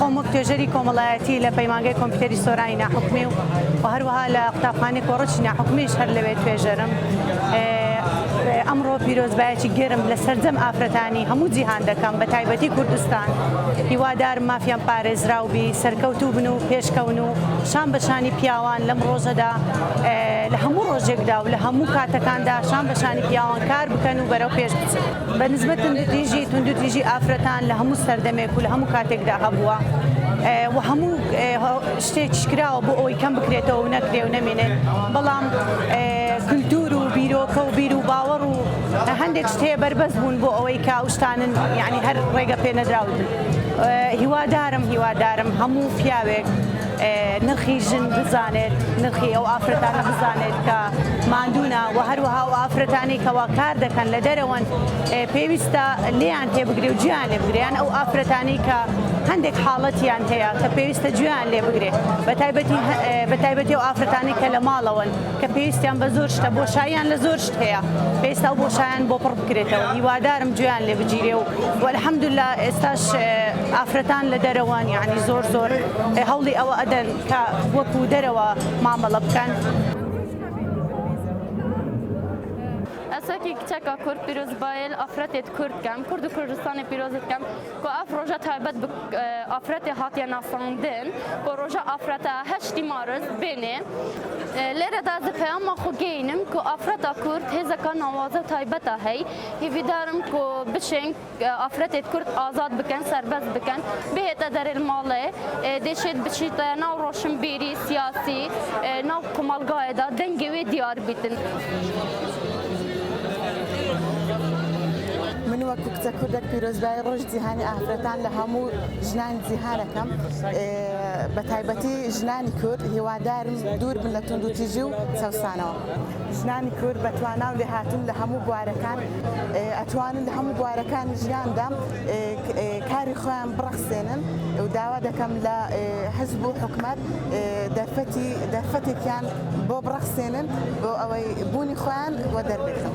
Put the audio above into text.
خۆم وەک توێژەری کۆمەڵایەتی لە پەیمانگەی کۆمپیوتەری سۆرانی ناحوکمی و هەروەها لە قوتابخانەی کۆڕەچی ناحوکمیش هەر لەوێ توێژەرم. ئەمڕۆ پیرۆزبایەکی گەرم لە سەرجەم ئافرەتانی هەموو جیهان دەکەم بە تایبەتی کوردستان. هیوادارم مافیان پارێزراوبی سەرکەوتوو بن و پێشکەون و شان بەشانی پیاوان لەم ڕۆژەدا لە هەموو ڕۆژێکدا و لە هەموو کاتەکاندا شان بەشانی پیاوان کار بکەن و بەرەو پێش بچن. بە نسبەت توندوتیژی ئافرەتان لە هەموو سەردەمێک و لە هەموو کاتێکدا هەبووە و هەموو شتێکیش کراوە بۆ ئەوەی کەم بکرێتەوە و نەکرێ و نەمێنێت، بەڵام کولتور و بیرۆکە و بیر و باوەڕ و هەندێک شتەیە بەربەست بوون بۆ ئەوەی کە ئەو شتانن یعنی هەر ڕێگە پێ نەدراون. هیوادارم هەموو پیاوێک نرخی ژن بزانێت، نرخی ئەو ئافرەتانە بزانێت کە ماندوونە و هەروەها ئەو ئافرەتانی کەوا کار دەکەن لە دەرەوەن پێویستە لێیان تێبگرێ و گویان لێ بگرێن، ئەو ئافرەتانی کە هەندێک حاڵەتیان هەیە کە پێویستە گویان لێ بگرێ، بەتایبەتی ئەو ئافرەتانی کە لە ماڵەوەن کە پێویستیان بە زۆر شتە بۆشاییان لە زۆر شت هەیە، پێویستە ئەو بۆشاییان بۆ پڕ بکرێتەوە. هیوادارم گویان لێ بگیرێ و وەلحەمدوللا ئێستاش ئافرەتان لە دەرەوەن یعنی زۆر هەوڵی ئەوە ئەدەن کە وەکو دەرەوە مامەڵە بکەن. ئەسەکی کچەکە کورد پیرۆزبایل ئافرەتێت کوردکەم کورد و کوردستانی پیرۆزتکەم کو ئەف ڕۆژە تایبەت ئافرەتێ هاتیە ناساندن کو ڕۆژە ئافرەتە هەشتی مارس بێنێ لێرەدا زپەیەمە خوگەینم کو ئافرەتە کورد هێزەکە ناوازە تایبەتە هەی هیویدارم کو بشێن ئافرەتێت کورد ئازاد بکەن سەربەست بکەن بهێتە دەرێ ماڵێ دێشێت بچیتە ناو ڕۆشنبیری سیاسی ناو کۆمەلگایەدا دەنگێ وێ دیار بیتن. من وەکو کچە کوردێک پیرۆزبایی ڕۆژ جیهانی ئافرەتان لە هەموو ژنانی جیهانەکەم بە تایبەتی ژنانی کورد هیوادارم دوور بن لە توندوتیژی و چەوسانەوە. ژنانی کورد بەتواناو لێهاتوون لە هەموو بوارەکان ئەتوانن لە هەموو بوارەکانی ژیاندا کاری خۆیان بڕەخسێنن و داوا دەکەم لە حزب و حکومەت دەرفەتێکیان بۆ بڕەخسێنن بۆ ئەوەی بوونی خۆیان بۆ دەربێتن.